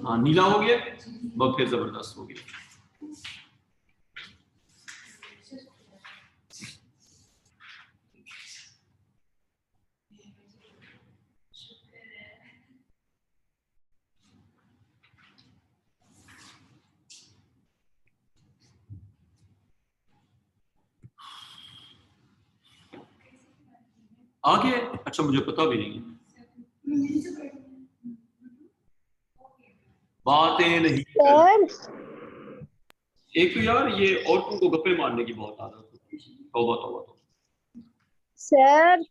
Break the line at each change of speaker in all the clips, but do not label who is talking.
हाँ नीला हो गया, बहुत फिर जबरदस्त हो गया। आगे अच्छा मुझे पता भी नहीं है, बातें नहीं कर। एक तो यार ये औरतों को गप्पे मारने की बहुत आदत होती है। तौबा तौबा तो
सर।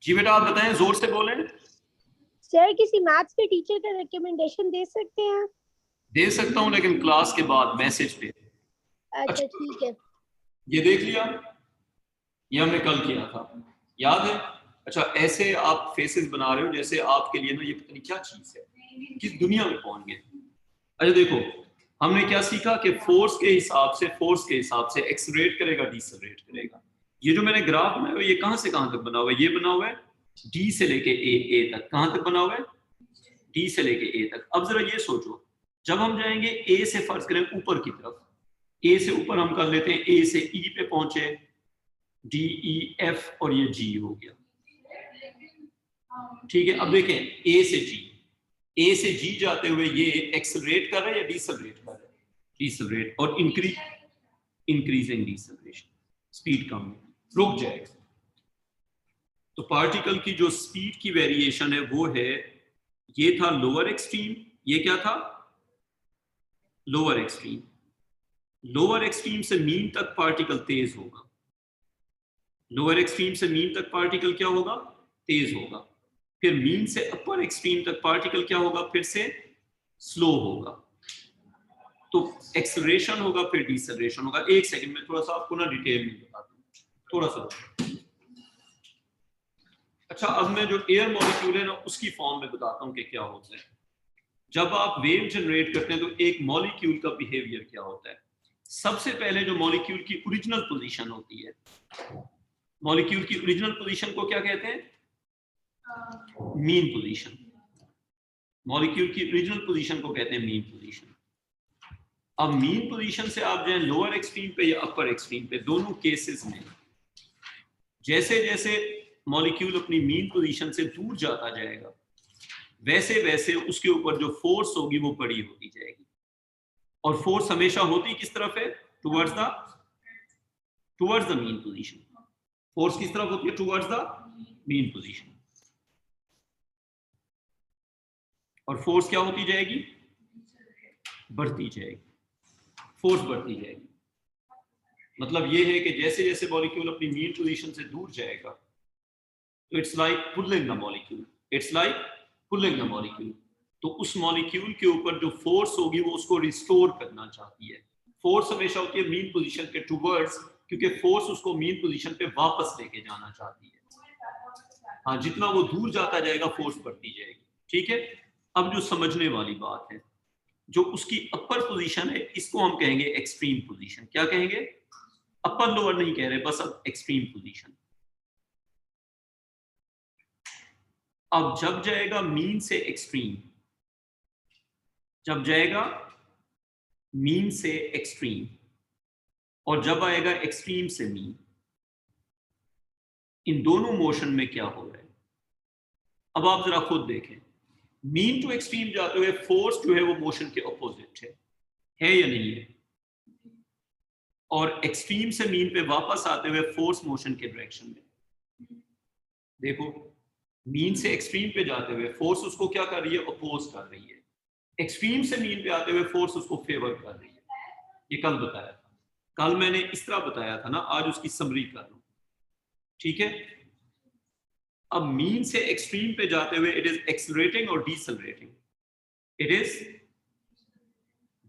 जी बेटा आप बताएं, जोर से बोलें।
सर किसी मैथ्स के टीचर का रिकमेंडेशन दे सकते हैं?
दे सकता हूं लेकिन क्लास के बाद मैसेज पे।
अच्छा
अच्छा
ठीक है।
ये देख लिया, ये हमने कल किया था, याद है? अच्छा ऐसे आप फेसेस बना रहे हो जैसे आपके लिए ना ये पता नहीं क्या चीज है, किस दुनिया में पहुंच गए। अच्छा देखो हमने क्या सीखा कि फोर्स के हिसाब से एक्सलरेट करेगा डिसलरेट करेगा। ये जो मैंने ग्राफ बनाया हुआ है ये कहां से कहां तक बना हुआ है? ये बना हुआ है डी से लेके ए तक। कहां तक बना हुआ है? डी से लेके ए तक। अब जरा ये सोचो, जब हम जाएंगे ए से, फर्ज करें ऊपर की तरफ, ए से ऊपर हम कर लेते हैं, ए से ई पे पहुंचे, डी ई एफ और ये जी हो गया, ठीक है। अब देखें ए से जी जाते हुए ये एक्सेलरेट कर रहा है या डिसलरेट कर रहा है? डिसलरेट। और इंक्रीजिंग डिसलरेशन, स्पीड कम है, रुक जाएगा। तो पार्टिकल की जो स्पीड की वेरिएशन है वो है, ये था लोअर एक्सट्रीम, ये क्या था? Lower extreme. लोअर एक्सट्रीम से मीन तक पार्टिकल तेज होगा, लोअर एक्सट्रीम से मीन तक पार्टिकल क्या होगा? तेज होगा। फिर मीन से अपर एक्सट्रीम तक पार्टिकल क्या होगा? फिर से स्लो होगा। तो एक्सेलरेशन होगा फिर डिसेलरेशन होगा। एक सेकंड में थोड़ा सा आपको ना डिटेल में बताता हूं, थोड़ा सा। अच्छा अब मैं जो एयर मॉलिक्यूल है ना उसकी फॉर्म में बताता हूं कि क्या होता है। जब आप वेव जनरेट करते हैं तो एक मॉलिक्यूल का बिहेवियर क्या होता है? सबसे पहले जो मॉलिक्यूल की ओरिजिनल पोजीशन होती है, मॉलिक्यूल की ओरिजिनल पोजीशन को क्या कहते हैं? Mean position. मॉलिक्यूल की ओरिजिनल पोजीशन को कहते हैं मीन पोजीशन। अब मीन पोजीशन से आप जाएं लोअर एक्सट्रीम पे या अपर एक्सट्रीम पे, दोनों केसेस में जैसे जैसे मॉलिक्यूल अपनी मीन पोजीशन से दूर जाता जाएगा वैसे वैसे उसके ऊपर जो फोर्स होगी वो बड़ी होती जाएगी। और फोर्स हमेशा होती किस तरफ है? Towards the mean position. Force किस तरफ होती है? Towards the mean position. और फोर्स क्या होती जाएगी? बढ़ती जाएगी, फोर्स बढ़ती जाएगी। मतलब ये है कि जैसे जैसे मॉलिक्यूल अपनी मीन पोजीशन से दूर जाएगा तो it's like pulling the molecule, it's like pulling the molecule. तो उस मॉलिक्यूल के ऊपर जो फोर्स होगी वो उसको रिस्टोर करना चाहती है। फोर्स हमेशा होती है मीन पोजीशन के टुवर्ड्स, क्योंकि फोर्स उसको मीन पोजीशन पे वापस लेके जाना चाहती है। हाँ जितना वो दूर जाता जाएगा फोर्स बढ़ती जाएगी, ठीक है। अब जो समझने वाली बात है, जो उसकी अपर पोजीशन है इसको हम कहेंगे एक्सट्रीम पोजीशन। क्या कहेंगे? अपर लोअर नहीं कह रहे, बस अब एक्सट्रीम पोजीशन। अब जब जाएगा मीन से एक्सट्रीम, जब जाएगा मीन से एक्सट्रीम और जब आएगा एक्सट्रीम से मीन, इन दोनों मोशन में क्या हो रहा है? अब आप जरा खुद देखें, मीन टू एक्सट्रीम जाते हुए फोर्स जो है वो मोशन के ऑपोजिट है या नहीं है? और एक्सट्रीम से मीन पे वापस आते हुए फोर्स मोशन के डायरेक्शन में। देखो मीन से एक्सट्रीम पे जाते हुए फोर्स उसको क्या कर रही है? अपोज कर रही है। एक्सट्रीम से मीन पे आते हुए फोर्स उसको फेवर कर रही है। ये कल बताया था, कल मैंने इस तरह बताया था ना, आज उसकी समरी कर लूं, ठीक है। अब मीन से एक्सट्रीम पे जाते हुए इट इज एक्सेलरेटिंग और decelerating? It is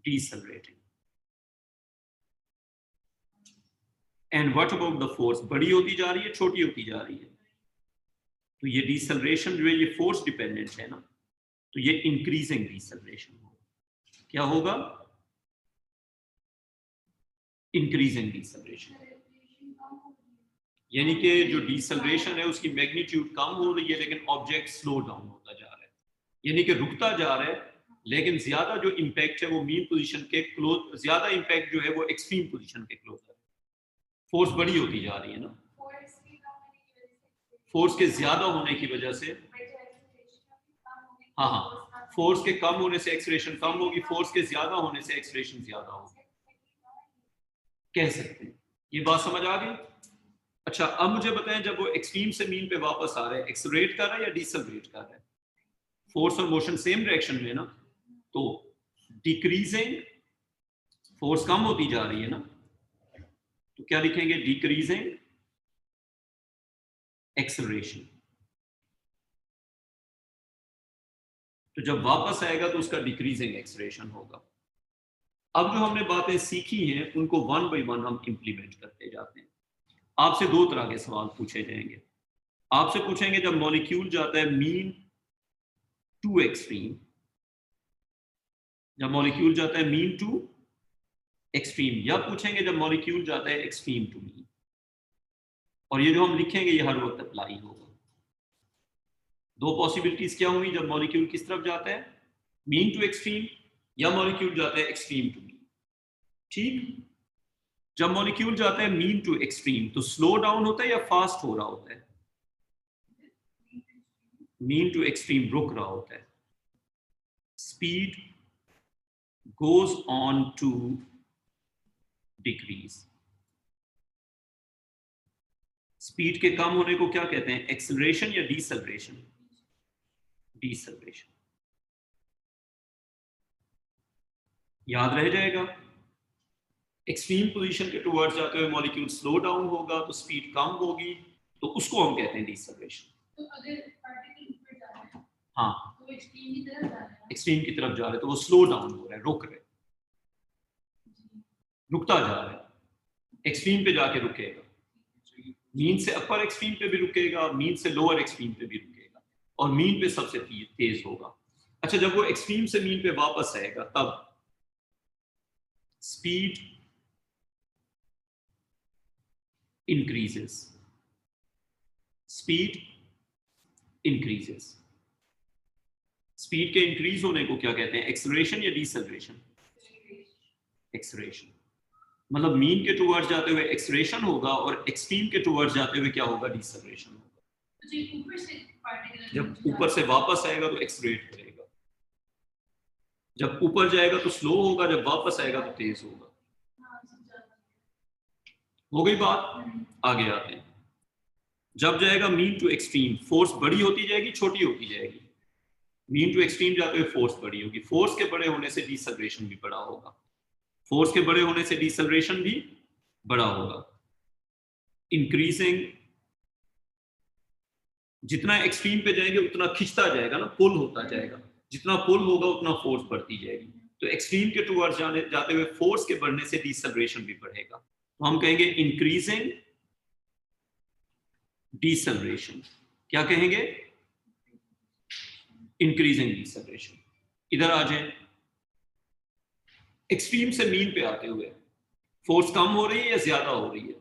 decelerating. And what about the force? बड़ी होती जा रही है, छोटी होती जा रही है? तो ये डिसेलरेशन जो है ये फोर्स डिपेंडेंट है ना, तो ये इंक्रीजिंग डिसेलरेशन होगा। क्या होगा? Increasing deceleration. यानी कि जो डिसेलरेशन है उसकी मैग्नीट्यूड कम हो रही है लेकिन ऑब्जेक्ट स्लो डाउन होता जा रहा है। यानी कि रुकता जा रहा है, लेकिन ज्यादा जो इम्पैक्ट है वो मीन पोजीशन के क्लोज, ज्यादा इम्पैक्ट जो है वो एक्सट्रीम पोजीशन के क्लोज है। फोर्स बड़ी होती जा रही है ना, फोर्स के ज्यादा होने की वजह से, हाँ हाँ, फोर्स के कम होने से एक्सेलरेशन कम होगी, फोर्स के ज्यादा होने से एक्सेलरेशन ज्यादा होगी, कह सकते हैं। ये बात समझ आ गई? अच्छा, अब मुझे बताएं, जब वो एक्सट्रीम से मीन पे वापस आ रहा है, एक्सेलरेट कर रहा है या डिसेलरेट कर रहा है? फोर्स और मोशन सेम डायरेक्शन में ना, तो डिक्रीजिंग, फोर्स कम होती जा रही है ना, तो क्या लिखेंगे? Decreasing acceleration. तो जब वापस आएगा तो उसका डिक्रीजिंग एक्सेलरेशन होगा। अब जो हमने बातें सीखी हैं उनको वन बाय वन हम इंप्लीमेंट करते जाते हैं। आपसे दो तरह के सवाल पूछे जाएंगे। आपसे पूछेंगे जब मॉलिक्यूल जाता है मीन टू एक्सट्रीम, जब मॉलिक्यूल जाता है मीन टू एक्सट्रीम, या पूछेंगे जब मॉलिक्यूल जाता है एक्सट्रीम टू मीन। और ये जो हम लिखेंगे ये हर वक्त अप्लाई होगा। दो पॉसिबिलिटीज क्या हुई जब मॉलिक्यूल किस तरफ जाता है? मीन टू एक्सट्रीम, या मॉलिक्यूल जाता है एक्सट्रीम टू मीन। ठीक, जब मॉलिक्यूल जाता है मीन टू एक्सट्रीम तो स्लो डाउन होता है या फास्ट हो रहा होता है? मीन टू एक्सट्रीम रुक रहा होता है। Speed goes on to decrease। Speed के कम होने को क्या कहते हैं? एक्सेलरेशन या डिसेलरेशन? डिसेलरेशन। याद रह जाएगा। एक्सट्रीम पोजीशन के टुवर्ड्स जाते हुए मॉलिक्यूल स्लो डाउन होगा तो स्पीड कम होगी, तो उसको हम कहते हैं डिसेलरेशन।
तो अगर पार्टिकल ऊपर जा रहा है,
हाँ,
तो एक्सट्रीम की तरफ जा रहा है,
एक्सट्रीम की तरफ जा रहे तो वो स्लो डाउन हो रहा है, रुक रहे, रुकता जा रहा है। एक्सट्रीम पे जाके रुकेगा, मीन से अपर एक्सट्रीम पे भी रुकेगा, मीन से लोअर एक्सट्रीम पे भी रुकेगा, और मीन पे सबसे तेज होगा। अच्छा, जब वो एक्सट्रीम से मीन पे वापस आएगा तब speed increases, speed increases. Speed के इंक्रीज होने को क्या कहते हैं? एक्सेलरेशन या डिसेलरेशन? एक्सेलरेशन। मतलब मीन के टुवर्ड्स जाते हुए एक्सेलरेशन होगा और एक्सट्रीम के टुवर्ड्स जाते हुए क्या होगा? डिसेलरेशन होगा।
तो जो ऊपर से पार्टिकल
जब ऊपर से वापस आएगा तो एक्सेलरेट करेगा, जब ऊपर जाएगा तो स्लो होगा, जब वापस आएगा तो तेज होगा। हो गई बात? आगे आते हैं। जब जाएगा मीन टू एक्सट्रीम, फोर्स बड़ी होती जाएगी छोटी होती जाएगी? मीन टू एक्सट्रीम जाते हुए फोर्स बड़ी होगी, फोर्स के बड़े होने से डिसेलरेशन भी बड़ा होगा, फोर्स के बड़े होने से डिसेलरेशन भी बड़ा होगा। इंक्रीजिंग, जितना एक्सट्रीम पे जाएंगे उतना खिंचता जाएगा ना, पुल होता जाएगा, जितना पुल होगा उतना फोर्स बढ़ती जाएगी। तो एक्सट्रीम के टुवर्ड्स जाते हुए फोर्स के बढ़ने से डिसेलरेशन भी बढ़ेगा, तो हम कहेंगे इंक्रीजिंग डिसेलरेशन। क्या कहेंगे? Increasing deceleration. इधर आ जाए, एक्सट्रीम से मीन पे आते हुए फोर्स कम हो रही है या ज्यादा हो रही है?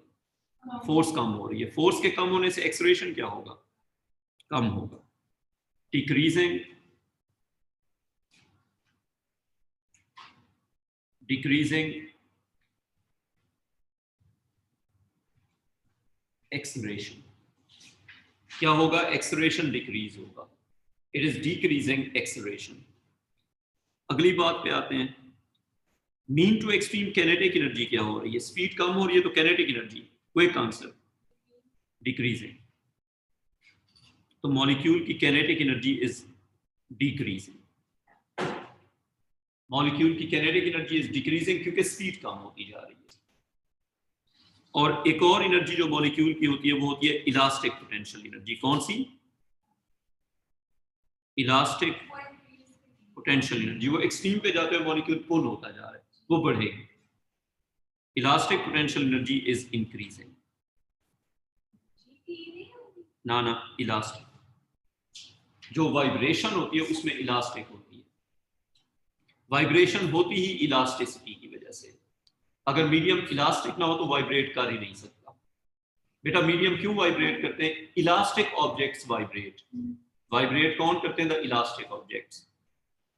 फोर्स कम हो रही है। फोर्स के कम होने से एक्सेलरेशन क्या होगा? कम होगा। Decreasing acceleration. क्या होगा? एक्सेलरेशन डिक्रीज होगा। It is decreasing acceleration. अगली बात पे आते हैं। Mean to extreme kinetic energy क्या हो रही है? स्पीड कम हो रही है तो kinetic energy, quick answer, decreasing. तो मॉलिक्यूल की kinetic energy is decreasing. Molecule की कैनेटिक एनर्जी इज डिक्रीजिंग क्योंकि स्पीड कम होती जा रही है। और एक और एनर्जी जो मॉलिक्यूल की होती है वो होती है इलास्टिक पोटेंशियल एनर्जी। कौन सी? Elastic potential energy. वो एक्सट्रीम पे जाते हुए मॉलिक्यूल पुल होता जा रहा है, वो बढ़ेगी। Elastic potential energy is increasing. ना, इलास्टिक। जो वाइब्रेशन होती है उसमें इलास्टिक होती है। वाइब्रेशन होती ही इलास्टिसिटी की वजह से। अगर मीडियम इलास्टिक ना हो तो वाइब्रेट कर ही नहीं सकता। बेटा मीडियम क्यों वाइब्रेट करते हैं? Elastic objects vibrate. वाइब्रेट कौन करते हैं? The elastic objects.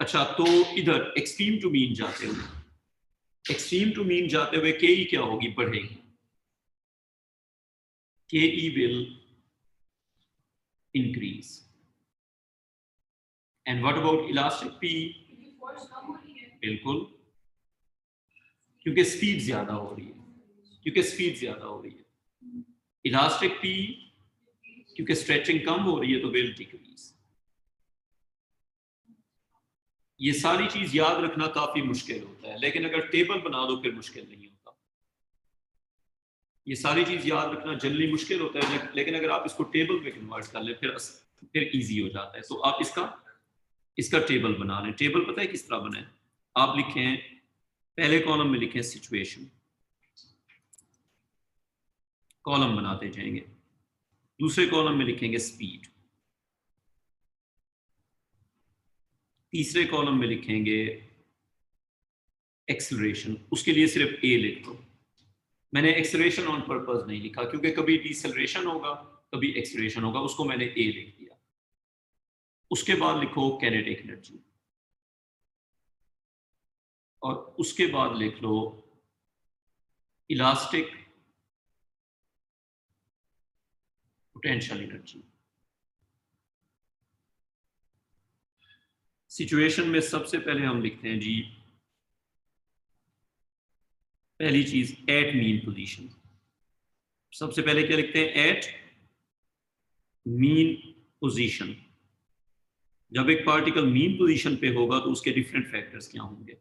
अच्छा, तो इधर एक्सट्रीम टू मीन जाते हुए, एक्सट्रीम टू मीन जाते हुए के ई क्या होगी? बढ़ेगी। K E will increase. And what about elastic P?
क्योंकि फोर्स कम हो रही है।
बिल्कुल, क्योंकि स्पीड ज्यादा हो रही है, क्योंकि स्पीड ज्यादा हो रही है। इलास्टिक पी क्योंकि स्ट्रेचिंग कम हो रही है तो विल डिक्रीज। ये सारी चीज याद रखना काफी मुश्किल होता है, लेकिन अगर टेबल बना दो फिर मुश्किल नहीं होता। ये सारी चीज याद रखना जनरली मुश्किल होता है, लेकिन अगर आप इसको टेबल में कन्वर्ट कर ले फिर इजी हो जाता है। तो आप इसका टेबल बना लें। टेबल पता है किस तरह बनाए? आप लिखें, पहले कॉलम में लिखें सिचुएशन, कॉलम बनाते जाएंगे। दूसरे कॉलम में लिखेंगे स्पीड, तीसरे कॉलम में लिखेंगे एक्सेलरेशन। उसके लिए सिर्फ ए लिख दो। मैंने एक्सेलरेशन ऑन पर्पस नहीं लिखा क्योंकि कभी डिसेलरेशन होगा कभी एक्सेलरेशन होगा, उसको मैंने ए लिख दिया। उसके बाद लिखो काइनेटिक एनर्जी, और उसके बाद लिख लो इलास्टिक पोटेंशियल एनर्जी। सिचुएशन में सबसे पहले हम लिखते हैं जी, पहली चीज एट मीन पोजीशन। सबसे पहले क्या लिखते हैं? At mean position. जब एक पार्टिकल मीन पोजीशन पे होगा तो उसके डिफरेंट फैक्टर्स क्या होंगे?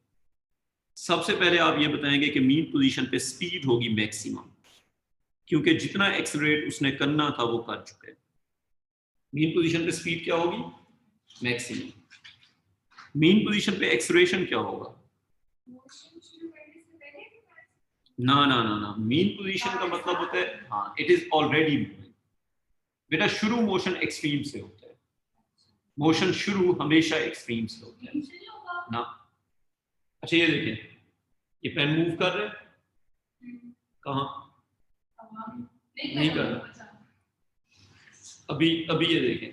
सबसे पहले आप ये बताएंगे कि मीन पोजीशन पे स्पीड होगी मैक्सिमम, क्योंकि जितना एक्सेलरेट उसने करना था वो कर चुके हैं। मीन पोजीशन पे स्पीड क्या होगी? मैक्सिमम। मीन पोजीशन पे एक्सेलरेशन क्या होगा?
मोशन शुरू करने से पहले
ना ना ना ना, मीन पोजीशन का मतलब होता है, हाँ, इट इज ऑलरेडी मूविंग। बेटा शुरू मोशन एक्सट्रीम से होता है, मोशन शुरू हमेशा एक्सट्रीम से होता है
नीचे नहीं होगा।
ना। अच्छा ये देखें, ये पेन मूव कर रहा है कहाँ?
अब हम
नहीं कर रहा। अभी ये देखें,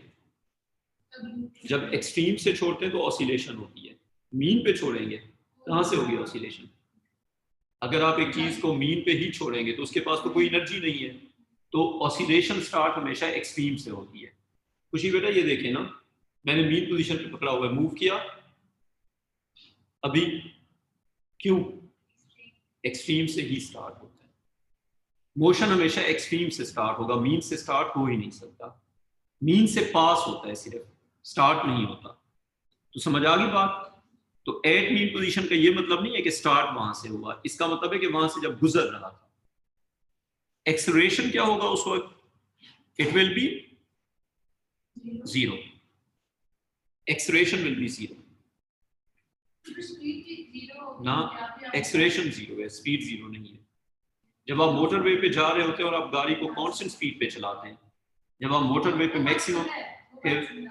जब एक्सट्रीम से छोड़ते हैं तो ऑसिलेशन होती है, मीन पे छोड़ेंगे कहाँ से होगी ऑसिलेशन? अगर आप एक चीज को मीन पे ही छोड़ेंगे तो उसके पास तो कोई एनर्जी नहीं है, तो ऑसिलेशन स्टार्ट हमेशा एक्सट्रीम से होती है। खुशी बेटा ये देखें ना, मैंने मीन पोजीशन पे पकड़ा हुआ है, मूव किया, अभी क्यों? एक्सट्रीम से ही स्टार्ट होता है। मोशन हमेशा एक्सट्रीम से स्टार्ट होगा, मीन से स्टार्ट हो ही नहीं सकता। मीन से पास होता है सिर्फ, स्टार्ट नहीं होता। तो समझ आ गई बात? तो एट मीन पोजीशन का ये मतलब नहीं है कि स्टार्ट वहां से हुआ, इसका मतलब है कि वहां से जब गुजर रहा था। एक्सेलरेशन क्या होगा उस वक्त? It will be zero. Acceleration will be zero ना, एक्सेलरेशन जीरो है, स्पीड जीरो नहीं है। जब आप मोटरवे पे जा रहे होते हैं और आप गाड़ी को कांस्टेंट स्पीड पे चलाते हैं, जब आप मोटरवे पे मैक्सिमम, फिर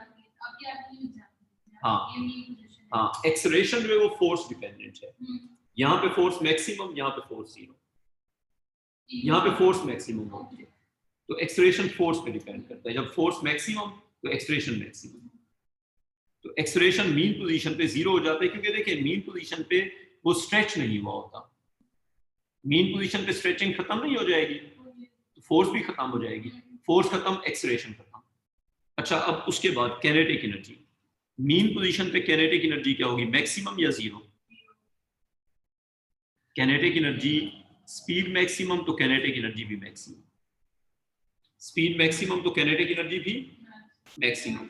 हाँ, एक्सेलरेशन जो है वो फोर्स डिपेंडेंट है। यहाँ पे फोर्स मैक्सिमम, यहाँ पे फोर्स जीरो, यहाँ पे फोर्स मैक्सिमम होती है। तो एक्सेलरेशन फोर्स पे डिपेंड करता है। जब फोर्स मैक्सिमम तो एक्सेलरेशन मैक्सिमम। तो एक्सेलरेशन मीन पोजीशन पे जीरो हो जाता है, क्योंकि देखिए मीन पोजीशन पे वो स्ट्रेच नहीं हुआ होता। मीन पोजीशन पे स्ट्रेचिंग खत्म नहीं हो जाएगी तो फोर्स भी खत्म हो जाएगी। फोर्स खत्म, एक्सेलरेशन खत्म। अच्छा, अब उसके बाद काइनेटिक एनर्जी। मीन पोजीशन पे काइनेटिक एनर्जी क्या होगी? मैक्सिमम या zero? Kinetic energy, speed maximum तो काइनेटिक एनर्जी भी मैक्सिमम। स्पीड मैक्सिमम तो काइनेटिक एनर्जी भी मैक्सिमम।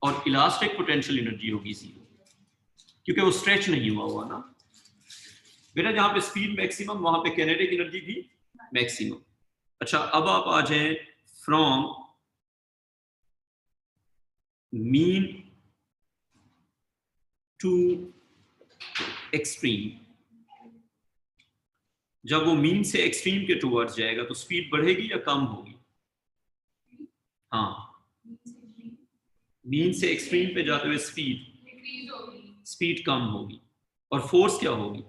और इलास्टिक पोटेंशियल एनर्जी होगी जीरो, क्योंकि वो स्ट्रेच नहीं हुआ ना बेटा। जहां पे स्पीड मैक्सिमम वहां पे काइनेटिक एनर्जी भी मैक्सिमम। अच्छा, अब आप आ जाएं फ्रॉम मीन टू एक्सट्रीम। जब वो मीन से एक्सट्रीम के टुवर्ड्स जाएगा तो स्पीड बढ़ेगी या कम होगी? हाँ, मीन से एक्सट्रीम पे जाते हुए स्पीड कम होगी। और फोर्स क्या होगी?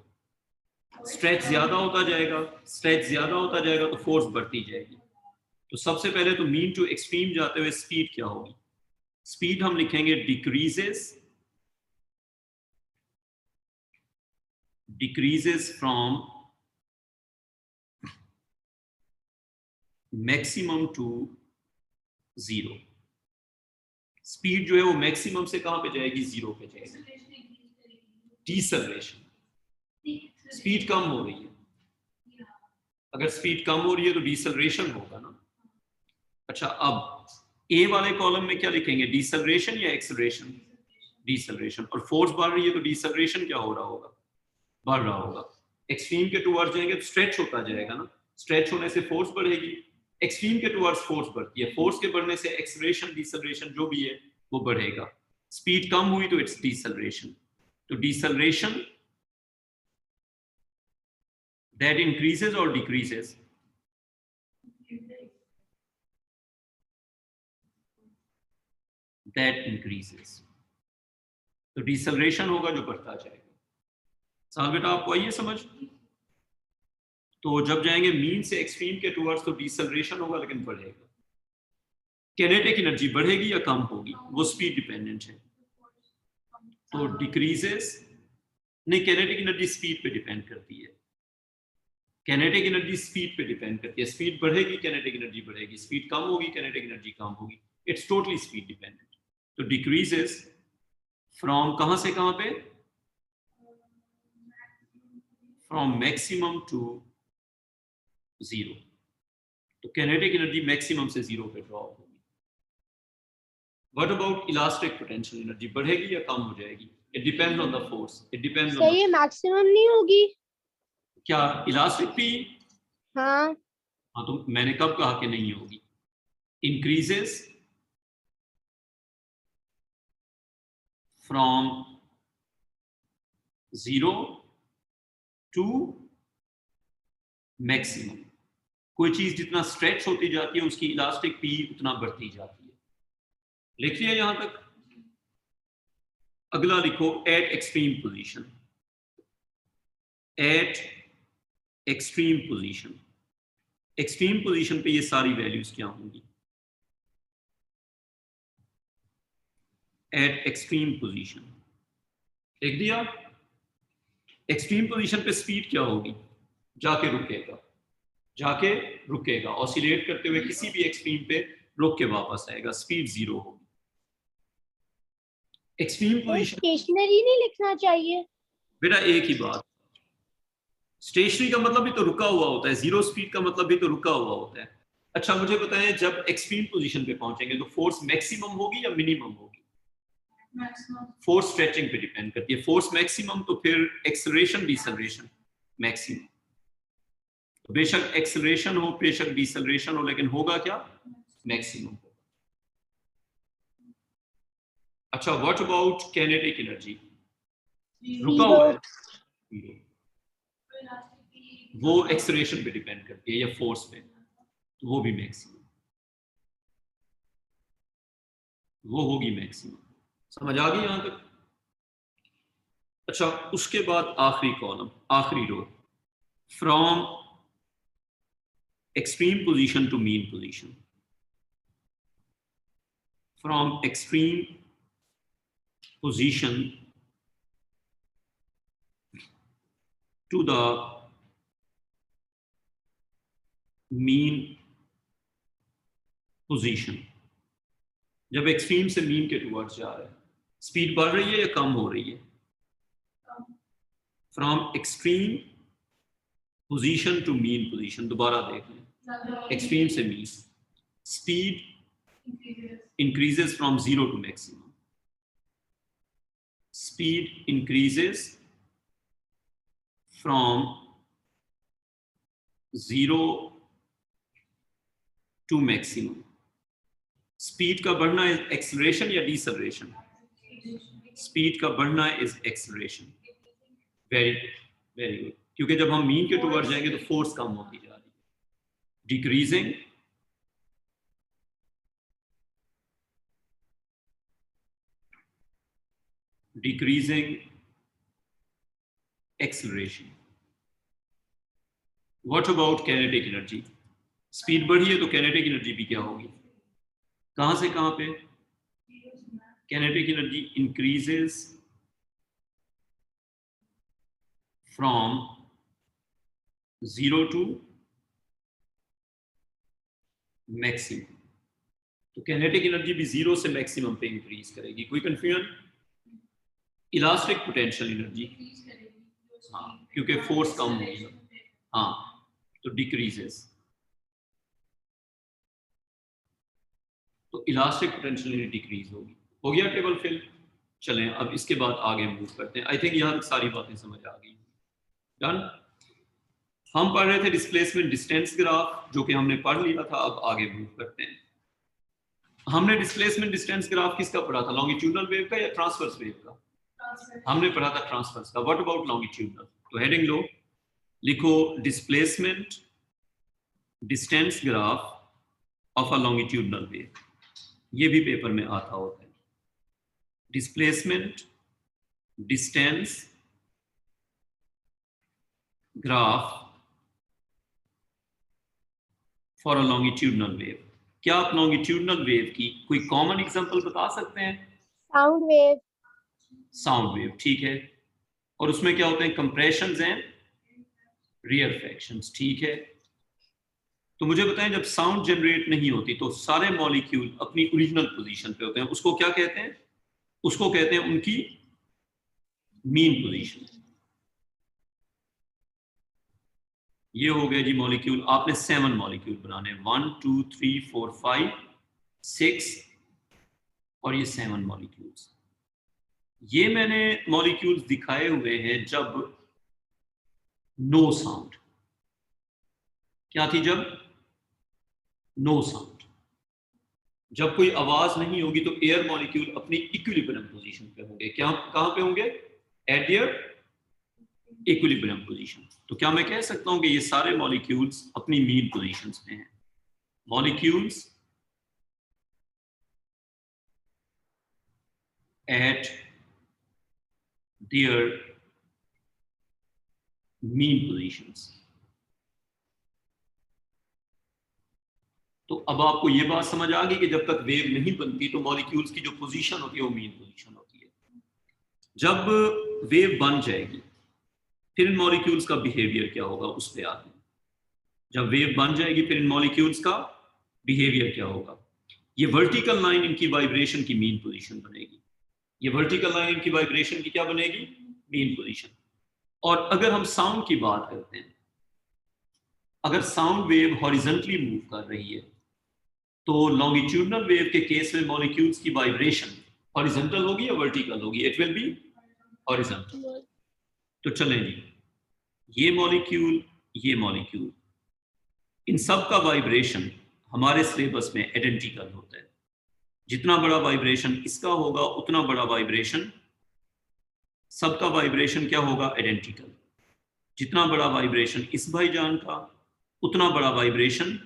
स्ट्रेच ज्यादा होता जाएगा, स्ट्रेच ज्यादा होता जाएगा तो फोर्स बढ़ती जाएगी। तो सबसे पहले तो मीन टू एक्सट्रीम जाते हुए स्पीड क्या होगी? स्पीड हम लिखेंगे decreases from maximum to 0। Speed जो है वो मैक्सिमम से कहां पे जाएगी? 0 पे जाएगी। डिसेलरेशन, स्पीड कम हो रही है। अगर स्पीड कम हो रही है तो डिसेलरेशन होगा ना। अच्छा, अब ए वाले कॉलम में क्या लिखेंगे? डिसेलरेशन या एक्सेलरेशन? डिसेलरेशन। और फोर्स बढ़ रही है तो डिसेलरेशन क्या हो रहा होगा? बढ़ रहा होगा। एक्सट्रीम के टुवर्ड्स जाएंगे तो स्ट्रेच होता जाएगा ना, स्ट्रेच होने से फोर्स बढ़ेगी। एक्सट्रीम के टुवर्ड्स फोर्स बढ़ती है, फोर्स के बढ़ने से एक्सेलरेशन डिसेलरेशन जो भी है वो बढ़ेगा। स्पीड कम हुई तो इट्स डिसेलरेशन। तो डिसेलरेशन दैट इंक्रीजेस और डिक्रीजेस? That increases. तो डिसेलरेशन होगा जो बढ़ता जाएगा। साल बेटा आपको आइए समझ। तो जब जाएंगे मीन से एक्सट्रीम के टुवर्ड्स तो डिसेलरेशन होगा लेकिन बढ़ेगा। काइनेटिक एनर्जी बढ़ेगी या कम होगी? वो स्पीड डिपेंडेंट है। तो डिक्रीजेस नहीं, काइनेटिक एनर्जी स्पीड पे डिपेंड करती है। काइनेटिक एनर्जी स्पीड पे डिपेंड करती है। स्पीड बढ़ेगी काइनेटिक एनर्जी बढ़ेगी, स्पीड कम होगी काइनेटिक एनर्जी कम होगी। It's totally speed dependent. तो डिक्रीजेस फ्रॉम कहां से कहां पे? From maximum to 0। तो काइनेटिक एनर्जी मैक्सिमम से 0 पे ड्रॉप होगी। What about elastic potential energy? बढ़ेगी या कम हो जाएगी? It depends on the force, it depends on
sir ये मैक्सिमम नहीं होगी?
क्या इलास्टिक भी?
हाँ।
हाँ, तो मैंने कब कहा कि नहीं होगी? Increases from 0 to maximum. कोई चीज जितना स्ट्रेच होती जाती है उसकी इलास्टिक पी उतना बढ़ती जाती है। लिख लिया यहां तक? अगला लिखो eight extreme position. Eight extreme position, extreme position पे ये सारी वैल्यूज क्या होंगी? एट एक्सट्रीम पोजीशन लिख दिया। एक्सट्रीम पोजीशन पे स्पीड क्या होगी? जाके रुकेगा, जाके रुकेगा, ऑसिलेट करते हुए किसी भी एक्सट्रीम पे रुक के वापस आएगा, स्पीड 0 होगी। एक्सट्रीम पोजीशन
स्टेशनरी नहीं लिखना चाहिए
बेटा, एक ही बात। स्टेशनरी का मतलब भी तो रुका हुआ होता है, 0 स्पीड का मतलब भी तो रुका हुआ होता है। अच्छा मुझे बताएं, जब एक्सट्रीम पोजीशन पे पहुंचेंगे तो फोर्स मैक्सिमम होगी या मिनिमम होगी? फोर्स स्ट्रेचिंग पे डिपेंड करती है। फोर्स मैक्सिमम तो फिर एक्सेलरेशन डिसेलरेशन मैक्सिमम। तो बेशक एक्सेलरेशन हो बेशक डिसेलरेशन हो, लेकिन होगा क्या? मैक्सिमम होगा। अच्छा, व्हाट अबाउट काइनेटिक एनर्जी? रुका हुआ है 0। वो एक्सेलरेशन पे डिपेंड करती है या फोर्स पे, तो वो भी मैक्सिमम, वो होगी मैक्सिमम। समझ आ गई यहां तक? अच्छा, उसके बाद आखिरी कॉलम, आखिरी row, from extreme position to mean position. From extreme position to the mean position. जब एक्सट्रीम से मीन के टुवर्ड्स जा रहा है, स्पीड बढ़ रही है या कम हो रही है? From extreme position to mean position, दोबारा देख लें, एक्सट्रीम से mean, speed increases from 0 to maximum. Speed increases from 0 to maximum. Speed का बढ़ना is acceleration या deceleration? Speed का बढ़ना is acceleration. Very good, very good. क्योंकि जब हम मीन के टुवर्ड जाएंगे तो फोर्स कम होती जा रही है। Decreasing decreasing acceleration. What about kinetic energy? Speed बढ़ी है तो kinetic energy भी क्या होगी? कहां से कहां पे? kinetic energy increases from 0 to maximum. तो kinetic एनर्जी भी 0 से मैक्सिमम पे इंक्रीज करेगी। कोई confusion? Elastic potential energy,
Increase करेगी।
हाँ, क्योंकि फोर्स कम होगी ना, हाँ, तो डिक्रीजेस। तो इलास्टिक पोटेंशियल एनर्जी डिक्रीज होगी। हो गया टेबल फिल? चलें अब इसके बाद आगे मूव करते हैं। आई थिंक यहाँ तक सारी बातें समझ आ गई। डन। हम पढ़ रहे थे डिस्प्लेसमेंट डिस्टेंस ग्राफ, जो कि हमने पढ़ लिया था। अब आगे मूव करते हैं। हमने डिस्प्लेसमेंट डिस्टेंस ग्राफ किसका पढ़ा था? लॉन्गिट्यूडनल वेव का या ट्रांसवर्स वेव का?
Transfer.
हमने पढ़ा था ट्रांसवर्स का। What about longitudinal? तो हेडिंग लो, लिखो displacement distance graph of a longitudinal wave. ये भी पेपर में आता होता है। Displacement distance graph for a longitudinal wave. क्या आप लॉन्गिट्यूडनल वेव की कोई कॉमन एग्जांपल बता सकते हैं?
Sound wave.
साउंड वेव, ठीक है। और उसमें क्या होते हैं? कंप्रेशंस एंड रियरफैक्शंस, ठीक है। तो मुझे बताएं, जब साउंड जनरेट नहीं होती तो सारे मॉलिक्यूल अपनी ओरिजिनल पोजीशन पे होते हैं। उसको क्या कहते हैं? उसको कहते हैं उनकी मीन पोजीशन। ये हो गया जी मॉलिक्यूल। आपने 7 मॉलिक्यूल बनाने, 1 2 3 4 5 6 और ये 7 मॉलिक्यूल्स। ये मैंने मॉलिक्यूल्स दिखाए हुए हैं जब नो साउंड। क्या थी? जब नो साउंड, जब कोई आवाज नहीं होगी तो एयर मॉलिक्यूल अपनी इक्विलिब्रियम पोजीशन पे होंगे। क्या, कहां पे होंगे? Eight there equilibrium position. तो क्या मैं कह सकता हूं कि ये सारे मॉलिक्यूल्स अपनी मीन पोजीशंस में हैं? Molecules eight there mean positions. तो अब आपको ये बात समझ आ गई कि जब तक वेव नहीं बनती तो मॉलिक्यूल्स की जो पोजीशन होती है वो मीन पोजीशन होती है। जब वेव बन जाएगी फिर इन मॉलिक्यूल्स का बिहेवियर क्या होगा, उस पे आते हैं। जब वेव बन जाएगी फिर इन मॉलिक्यूल्स का बिहेवियर क्या होगा? ये वर्टिकल लाइन इनकी वाइब्रेशन की मीन पोजीशन बनेगी। ये वर्टिकल लाइन इनकी वाइब्रेशन की क्या बनेगी? Mean position. और अगर हम साउंड की बात करते हैं, अगर साउंड वेव हॉरिजॉन्टली मूव कर रही है तो लॉन्गिट्यूडनल वेव के केस में मॉलिक्यूल्स की वाइब्रेशन हॉरिजॉन्टल होगी या वर्टिकल होगी? It will be horizontal. तो चलें जी, ये मॉलिक्यूल, इन सब का वाइब्रेशन हमारे सिलेबस में आइडेंटिकल होता है। जितना बड़ा वाइब्रेशन इसका होगा उतना बड़ा वाइब्रेशन सबका वाइब्रेशन क्या होगा? आइडेंटिकल। जितना बड़ा वाइब्रेशन इस भाईजान का उतना बड़ा वाइब्रेशन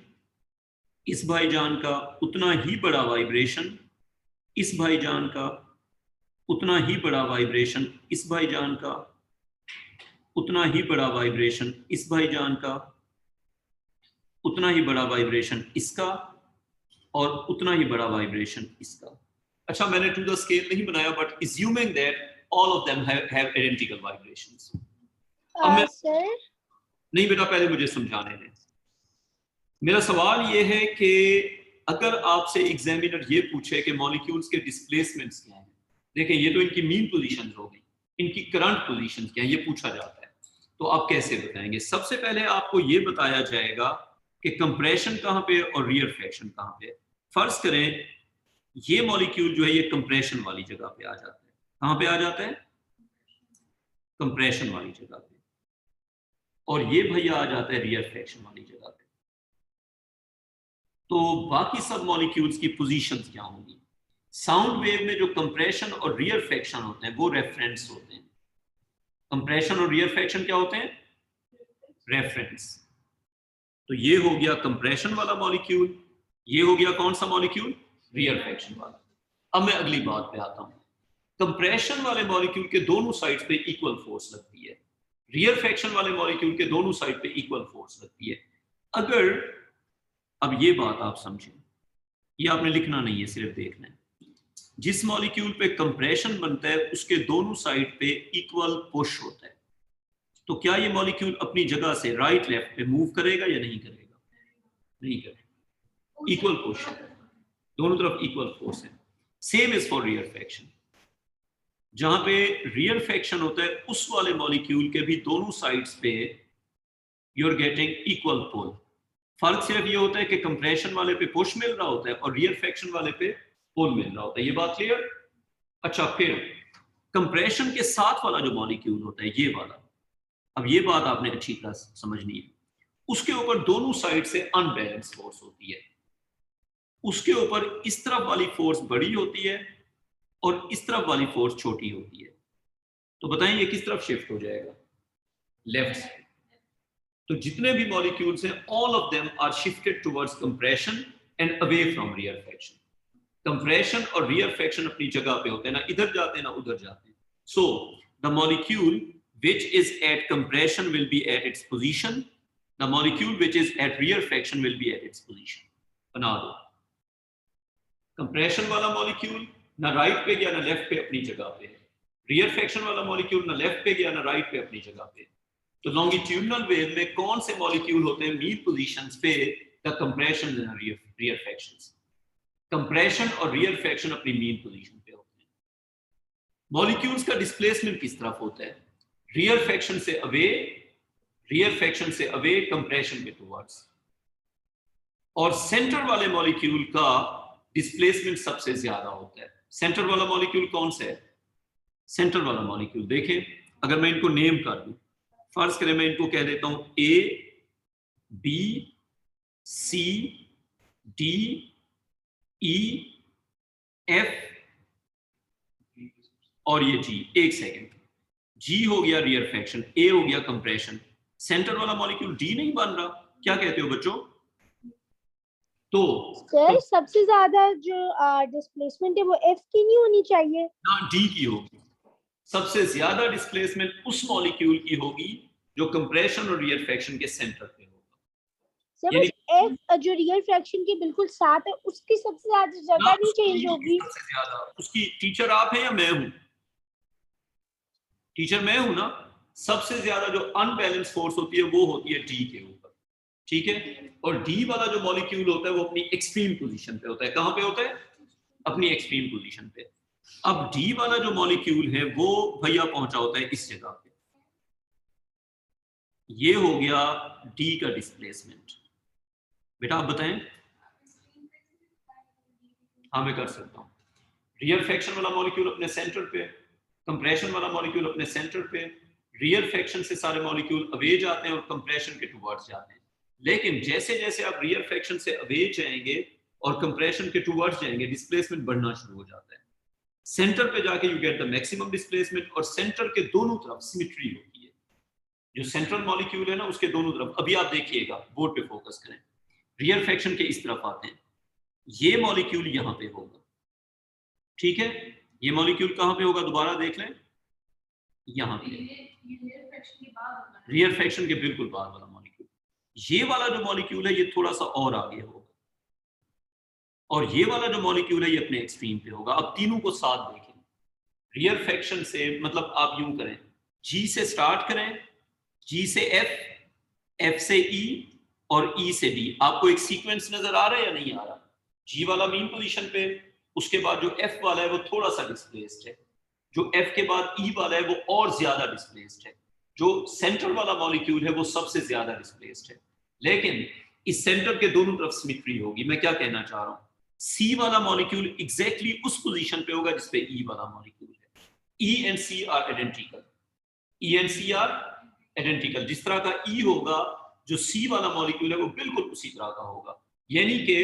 इस भाईजान का, उतना ही बड़ा वाइब्रेशन इस भाईजान का, उतना ही बड़ा वाइब्रेशन इस भाईजान का, उतना ही बड़ा वाइब्रेशन इस भाईजान का, उतना ही बड़ा वाइब्रेशन इसका और उतना ही बड़ा वाइब्रेशन इसका। अच्छा, मैंने टू द स्केल नहीं बनाया, but assuming that all of them have identical vibrations। अब मैं
सर
नहीं बेटा, पहले मुझे समझाने दें। मेरा सवाल ये है कि अगर आपसे एग्जामिनर ये पूछे कि मॉलिक्यूल्स के डिस्प्लेसमेंट्स क्या हैं, देखें ये तो इनकी मीन पोजीशन हो गई, इनकी करंट पोजीशन क्या है ये पूछा जाता है, तो आप कैसे बताएंगे? सबसे पहले आपको ये बताया जाएगा कि कंप्रेशन कहाँ पे और रियरफैक्शन कहाँ पे। फर्ज करें ये मॉलिक्यूल जो है ये कंप्रेशन वाली जगह पे आ जाता है। कहाँ पे आ जाता है? कंप्रेशन वाली जगह पे। और ये भैया आ जाता है रियरफैक्शन वाली जगह पे। तो बाकी सब मॉलिक्यूल्स की पोजीशंस क्या होंगी? साउंड वेव में जो कंप्रेशन और रियरफैक्शन होते हैं वो रेफरेंस होते हैं। कंप्रेशन और रियरफैक्शन क्या होते हैं? रेफरेंस। तो ये हो गया कंप्रेशन वाला मॉलिक्यूल, ये हो गया कौन सा मॉलिक्यूल? रियरफैक्शन वाला। अब मैं अगली बात पे आता हूं। कंप्रेशन वाले मॉलिक्यूल के दोनों साइड्स पे इक्वल फोर्स लगती है, रियरफैक्शन वाले मॉलिक्यूल के दोनों साइड पे इक्वल फोर्स लगती है। अगर, अब ये बात आप समझें, ये आपने लिखना नहीं है, सिर्फ देखना है। जिस मॉलिक्यूल पे कंप्रेशन बनता है उसके दोनों साइड पे इक्वल पुश होता है। तो क्या ये मॉलिक्यूल अपनी जगह से राइट लेफ्ट पे मूव करेगा या नहीं करेगा? नहीं करेगा, इक्वल पुश है, दोनों तरफ इक्वल फोर्स है। Same is for rarefaction. जहां पे रियरफेक्शन होता है उस वाले मॉलिक्यूल के भी दोनों साइड्स पे यू आर गेटिंग इक्वल पुल। फर्क सिर्फ ये होता है कि कंप्रेशन वाले पे पुश मिल रहा होता है और रियरफेक्शन वाले पे पुल मिल रहा होता है। ये बात क्लियर? अच्छा, फिर कंप्रेशन के साथ वाला जो मॉलिक्यूल होता है ये वाला, अब ये बात आपने अच्छी तरह समझनी है, उसके ऊपर दोनों साइड से अनबैलेंस फोर्स होती है। उसके ऊपर इस तरफ वाली फोर्स बड़ी होती है और इस तरफ वाली फोर्स छोटी होती है। तो बताएं ये किस तरफ शिफ्ट हो जाएगा? लेफ्ट से। तो जितने भी मॉलिक्यूल्स हैं all of them are shifted towards compression and away from rarefaction. Compression और रियरफेक्शन अपनी जगह पे होते हैं, ना इधर जाते हैं ना उधर जाते हैं। So the molecule which is at compression will be at its position, the molecule which is at rearfaction will be at its position. बना दो। कंप्रेशन वाला मॉलिक्यूल ना राइट पे गया ना लेफ्ट पे अपनी जगह पे, रियरफेक्शन वाला मॉलिक्यूल ना लेफ्ट पे गया ना राइट पे अपनी जगह पे। तो लॉन्गिट्यूडनल वेव में कौन से मॉलिक्यूल होते हैं मीन पोजीशंस पे? The compression and rarefactions. Compression और रियरफेक्शन अपनी मीन पोजीशन पे होते हैं। मॉलिक्यूल्स का डिस्प्लेसमेंट किस तरफ होता है? रियरफेक्शन से अवे, कंप्रेशन के टुवर्ड्स। और सेंटर वाले मॉलिक्यूल का डिस्प्लेसमेंट सबसे ज्यादा होता है। सेंटर वाला मॉलिक्यूल कौन सा है? सेंटर वाला मॉलिक्यूल देखें, अगर मैं इनको नेम कर दूं, फर्ज करें मैं इनको कह देता हूं A, B, C, D, E, F और ये जी। एक सेकेंड, जी हो गया रियरफेक्शन, ए हो गया कंप्रेशन, सेंटर वाला मॉलिक्यूल डी नहीं बन रहा। क्या कहते हो बच्चों? तो
सर सबसे ज्यादा जो डिस्प्लेसमेंट है वो एफ की नहीं होनी चाहिए
ना, डी की होगी। सबसे ज्यादा डिस्प्लेसमेंट उस मॉलिक्यूल की होगी जो कंप्रेशन और रियरफेक्शन के सेंटर पे होगा।
सर
यानी
एफ जो रियल फ्रैक्शन के बिल्कुल साथ है उसकी सबसे ज्यादा जगह नहीं चेंज होगी।
सबसे ज्यादा उसकी टीचर आप हैं या मैं हूं? टीचर मैं हूं ना। सबसे ज्यादा जो अनबैलेंस फोर्स होती है वो होती है डी के ऊपर, ठीक है? और डी वाला जो मॉलिक्यूल होता है वो अपनी एक्सट्रीम पोजीशन पे होता है। कहां पे होता है? अपनी एक्सट्रीम पोजीशन पे। अब डी वाला जो मॉलिक्यूल है वो भैया पहुंचा होता है इस जगह पे। ये हो गया डी का डिस्प्लेसमेंट। बेटा आप बताएं। हाँ मैं कर सकता हूँ। रियरफेक्शन वाला मॉलिक्यूल अपने सेंटर पे, कंप्रेशन वाला मॉलिक्यूल अपने सेंटर पे। रियरफेक्शन से सारे मॉलिक्यूल अवे जाते हैं और कंप्रेशन के टुवर्ड्स जाते हैं। लेकिन जैसे जैसे आप रियरफेक्शन से अवे जाएंगे और कंप्रेशन के टुवर्ड्स जाएंगे, डिस्प्लेसमेंट बढ़ना शुरू हो जाता है। सेंटर पे जाके you get the maximum displacement और सेंटर के दोनों तरफ सिमेट्री होती है। जो सेंट्रल मॉलिक्यूल है ना उसके दोनों तरफ, अभी आप देखिएगा, बोर्ड पे फोकस करें, रियरफेक्शन के इस तरफ आते हैं, ये मॉलिक्यूल यहां पे होगा, ठीक है? ये मॉलिक्यूल कहां पे होगा दोबारा देख लें, यहां पे, रियरफेक्शन के बिल्कुल बाद वाला मॉलिक्यूल। ये वाला जो मॉलिक्यूल है ये थोड़ा सा और आगे होगा और ये वाला जो मॉलिक्यूल है ये अपने एक्सट्रीम पे होगा। अब तीनों को साथ देखें। रियरफेक्शन से मतलब आप यूं करें, जी से स्टार्ट करें, जी से एफ, एफ से ई और ई से डी। आपको एक सीक्वेंस नजर आ रहा है या नहीं आ रहा? जी वाला मीन पोजीशन पे, उसके बाद जो एफ वाला है वो थोड़ा सा डिस्प्लेस्ड है, जो एफ के बाद ई वाला है वो और ज्यादा डिस्प्लेस्ड है, जो सेंटर वाला मॉलिक्यूल है वो सबसे ज्यादा डिस्प्लेस्ड है। लेकिन इस सेंटर के दोनों तरफ सिमेट्री होगी। मैं क्या कहना चाह रहा हूं, सी वाला मॉलिक्यूल एग्जैक्टली उस पोजीशन पे होगा जिसपे ई वाला मॉलिक्यूल है। E and C are identical, E and C are identical. जिस तरह का ई होगा जो सी वाला मॉलिक्यूल है वो बिल्कुल उसी तरह का होगा। यानी कि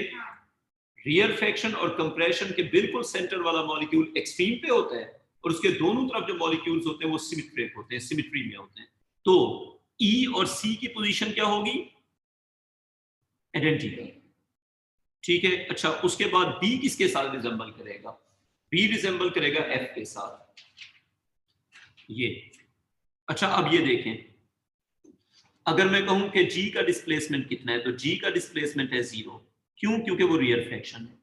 रियरफेक्शन और कंप्रेशन के बिल्कुल सेंटर वाला मॉलिक्यूल एक्सट्रीम पे होता है और उसके दोनों तरफ जो मॉलिक्यूल्स होते हैं वो सिमेट्रिक होते हैं, सिमेट्री में होते हैं। तो ई और सी की पोजीशन क्या होगी? आइडेंटिकल, ठीक है? अच्छा, उसके बाद बी किसके साथ रिजेंबल करेगा? बी रिजेंबल करेगा एफ के साथ, ये। अच्छा अब ये देखें, अगर मैं कहूं कि जी का डिस्प्लेसमेंट कितना है तो जी का डिस्प्लेसमेंट है 0। क्यों? क्योंकि वो रियरफेक्शन है।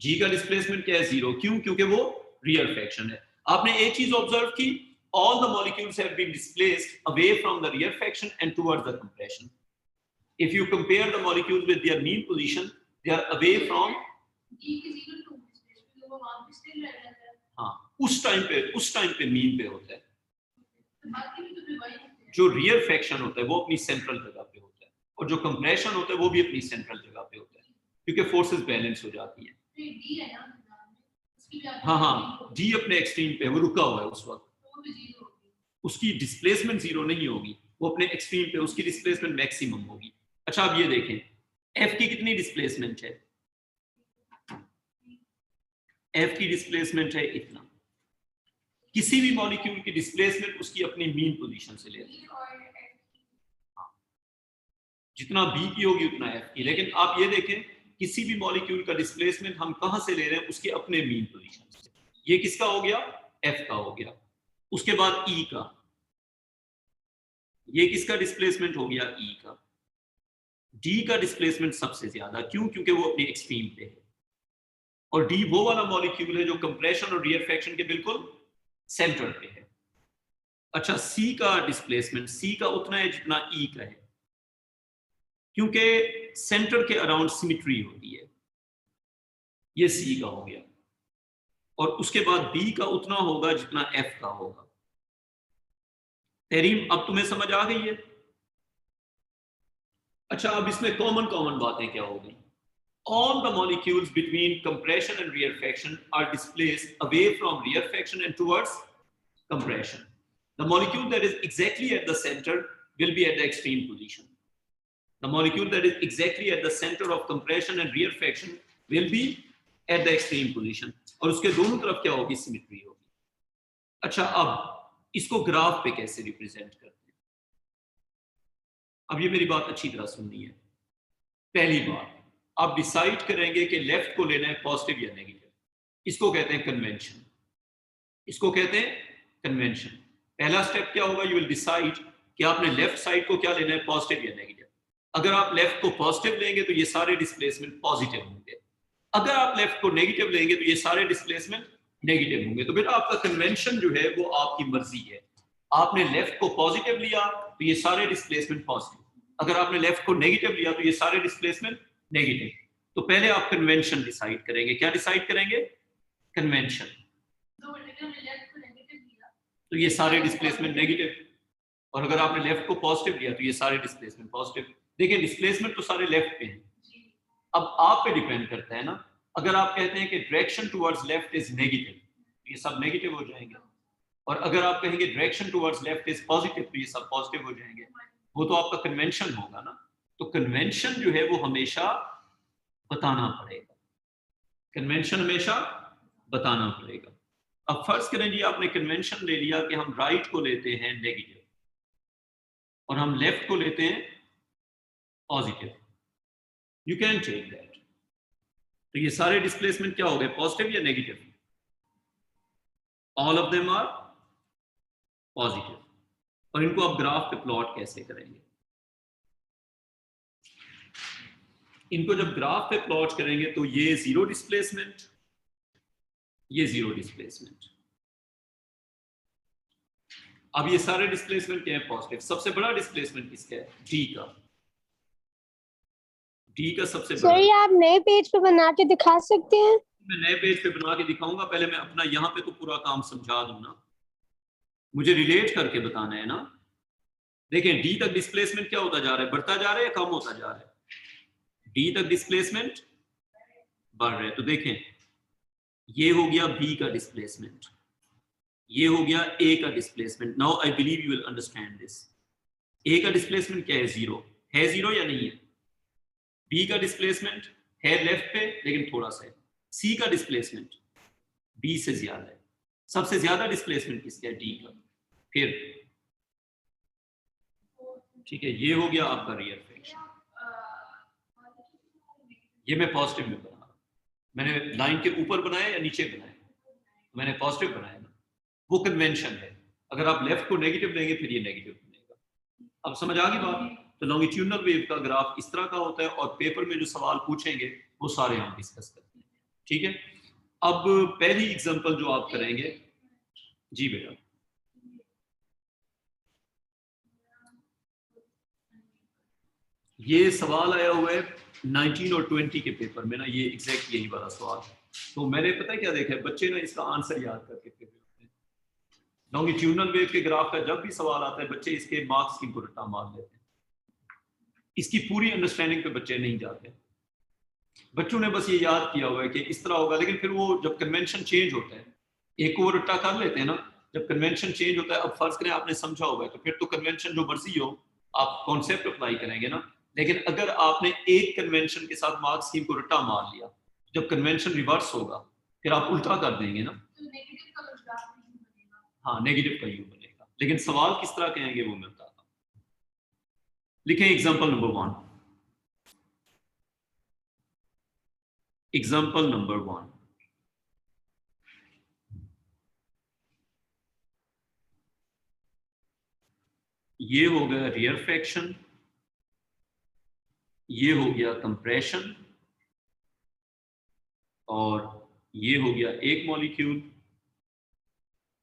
जी का डिस्प्लेसमेंट क्या है? 0। क्यों? क्योंकि वो रियरफेक्शन है। आपने एक चीज ऑब्जर्व की, all the molecules have been displaced away from the rearfaction and towards the compression. If you compare the molecules with their mean position, they are away from
G की 0 to डिस्प्लेसमेंट वो वहां पे still रह जाता है।
हाँ उस time पे मीन पे होता है।
तो बाकी भी तो डिवाइड होते हैं।
जो रियरफेक्शन होता है वो अपनी सेंट्रल जगह पे होता है और जो कंप्रेशन होता है वो भी अपनी सेंट्रल जगह पे होता है क्योंकि फोर्सेस बैलेंस हो जाती हैं।
तो ये D है ना मैदान में, उसकी भी आप
हाँ डी अपने एक्सट्रीम पे है, वो रुका हुआ है उस वक्त,
वो भी 0 होगी।
उसकी डिस्प्लेसमेंट 0 नहीं होगी, वो अपने एक्सट्रीम पे उसकी डिस्प्लेसमेंट मैक्सिमम होगी। अच्छा अब ये देखें एफ की कितनी डिस्प्लेसमेंट है? एफ की डिस्प्लेसमेंट है इतना। किसी भी मॉलिक्यूल की डिस्प्लेसमेंट उसकी अपनी मीन पोजीशन से लेते हैं,
B और F
जितना बी की होगी उतना एफ की। लेकिन आप ये देखें किसी भी मॉलिक्यूल का डिस्प्लेसमेंट हम कहां से ले रहे हैं? उसके अपने मीन पोजीशन से। ये किसका हो गया? एफ का हो गया। उसके बाद ई का, ये किसका डिस्प्लेसमेंट हो गया? ई का। डी का डिस्प्लेसमेंट सबसे ज्यादा, क्यों? क्योंकि वो अपनी एक्सट्रीम पे है और डी वो वाला मॉलिक्यूल है जो कंप्रेशन और रियरफेक्शन के बिल्कुल सेंटर पे है। अच्छा सी का डिस्प्लेसमेंट, सी का उतना है जितना ई का है क्योंकि सेंटर के अराउंड सिमेट्री होती है। ये सी का हो गया और उसके बाद बी का उतना होगा जितना एफ का होगा। तहरीम अब तुम्हें समझ आ गई है? अच्छा अब इसमें कॉमन बातें क्या हो गई? All the molecules between compression and rearfaction are displaced away from rearfaction and towards compression. The molecule that is exactly at the center will be at the extreme position. The molecule that is exactly at the center of compression and rearfaction will be at the extreme position. और उसके दोनों तरफ क्या होगी? Symmetry होगी। अच्छा अब इसको ग्राफ पे कैसे रिप्रेजेंट करते हैं? अब ये मेरी बात अच्छी तरह सुननी है। पहली बात आप डिसाइड करेंगे कि लेफ्ट को लेना है पॉजिटिव या नेगेटिव। इसको कहते हैं कन्वेंशन, इसको कहते हैं कन्वेंशन। पहला स्टेप क्या होगा? यू विल डिसाइड कि आपने लेफ्ट साइड को क्या लेना है, पॉजिटिव या नेगेटिव। अगर आप लेफ्ट को पॉजिटिव लेंगे तो ये सारे डिस्प्लेसमेंट पॉजिटिव होंगे, अगर आप लेफ्ट को नेगेटिव लेंगे तो ये सारे डिस्प्लेसमेंट नेगेटिव होंगे। तो बेटा आपका कन्वेंशन जो है वो आपकी मर्जी है। आपने लेफ्ट को पॉजिटिव लिया तो ये सारे डिस्प्लेसमेंट पॉजिटिव, अगर आपने लेफ्ट को नेगेटिव लिया तो ये सारे डिस्प्लेसमेंट नेगेटिव। तो पहले आप कन्वेंशन डिसाइड करेंगे। क्या डिसाइड करेंगे? कन्वेंशन।
दो वर्टिकल में लेफ्ट को नेगेटिव लिया
तो ये सारे डिस्प्लेसमेंट नेगेटिव, और अगर आपने लेफ्ट को पॉजिटिव लिया तो ये सारे डिस्प्लेसमेंट पॉजिटिव। देखिए डिस्प्लेसमेंट तो सारे लेफ्ट पे हैं।
जी
अब आप पे डिपेंड करता है ना, अगर आप कहते हैं कि direction towards left is negative तो ये सब नेगेटिव हो जाएंगे, और अगर आप कहेंगे direction towards left is positive तो ये सब पॉजिटिव हो जाएंगे। वो तो आपका कन्वेंशन होगा ना। तो कन्वेंशन जो है वो हमेशा बताना पड़ेगा, कन्वेंशन हमेशा बताना पड़ेगा। अब फर्ज करें जी आपने कन्वेंशन ले लिया कि हम राइट को लेते हैं नेगेटिव और हम लेफ्ट को लेते हैं positive, you can take that. तो ये सारे डिस्प्लेसमेंट क्या हो गए? पॉजिटिव या negative? All of them are positive. और इनको आप ग्राफ पे प्लॉट कैसे करेंगे? इनको जब ग्राफ पे प्लॉट करेंगे तो ये जीरो डिस्प्लेसमेंट, ये जीरो डिस्प्लेसमेंट। अब ये सारे डिस्प्लेसमेंट क्या है? पॉजिटिव। सबसे बड़ा डिस्प्लेसमेंट किसका है? डी का। डी का सबसे बड़ा।
सर ये आप नए पेज पे बना के दिखा सकते हैं?
मैं नए पेज पे बना के दिखाऊंगा, पहले मैं अपना यहाँ पे तो पूरा काम समझा दूं ना, मुझे रिलेट करके बताना है ना। देखें डी तक डिस्प्लेसमेंट क्या होता जा रहा है? बढ़ता जा रहा है या कम होता जा रहा है? डी तक डिस्प्लेसमेंट बढ़ रहा है। तो देखें ये हो गया बी का डिस्प्लेसमेंट, ये हो गया ए का displacement. Now I believe you will understand this. A का डिस्प्लेसमेंट क्या है? जीरो है। जीरो या नहीं है? बी का डिस्प्लेसमेंट है लेफ्ट पे लेकिन थोड़ा सा है। सी का डिस्प्लेसमेंट बी से ज्यादा है। सबसे ज्यादा डिस्प्लेसमेंट किसका है? डी का। फिर ठीक है, ये हो गया आपका रियरफेक्शन। ये मैं पॉजिटिव में बना रहा हूं। मैंने लाइन के ऊपर बनाया या नीचे बनाया? मैंने पॉजिटिव बनाया ना, वो कन्वेंशन है। अगर आप लेफ्ट को नेगेटिव लेंगे फिर ये नेगेटिव बनेगा। अब समझ आ गई बात? तो लॉन्गिट्यूडनल वेव का ग्राफ इस तरह का होता है और पेपर में जो सवाल पूछेंगे वो सारे हम डिस्कस करते हैं। ठीक है, अब पहली एग्जांपल जो आप करेंगे, जी बेटा, ये सवाल आया हुआ है 19 और 20 के पेपर में ना, ये एग्जैक्ट यही वाला सवाल है। तो मैंने पता है क्या देखा है, बच्चे ना इसका आंसर याद करके फिर लॉन्गिट्यूडनल वेव के ग्राफ का जब भी सवाल आता है बच्चे इसके मार्क्स की रट्टा मार लेते हैं, इसकी पूरी अंडरस्टैंडिंग पे बच्चे नहीं जाते। बच्चों ने बस ये याद किया हुआ है कि इस तरह होगा, लेकिन फिर वो जब कन्वेंशन चेंज होता है, एक को वो रट्टा कर लेते हैं ना, जब कन्वेंशन चेंज होता है, अब फर्ज करें आपने समझा होगा तो फिर तो कन्वेंशन जो मर्जी हो आप कॉन्सेप्ट अप्लाई करेंगे ना, लेकिन अगर आपने एक कन्वेंशन के साथ मार्क्स स्कीम को रट्टा मार लिया, जब कन्वेंशन रिवर्स होगा फिर आप उल्टा कर देंगे ना,
तो नेगेटिव का ग्राफ नहीं बनेगा।
हाँ नेगेटिव का यू बनेगा, लेकिन सवाल किस तरह कहेंगे वो मैं बताता हूँ। लिखें एग्जाम्पल नंबर 1, एग्जाम्पल नंबर 1, ये हो गया रेयरफेक्शन, ये हो गया कंप्रेशन, और ये हो गया एक मॉलिक्यूल,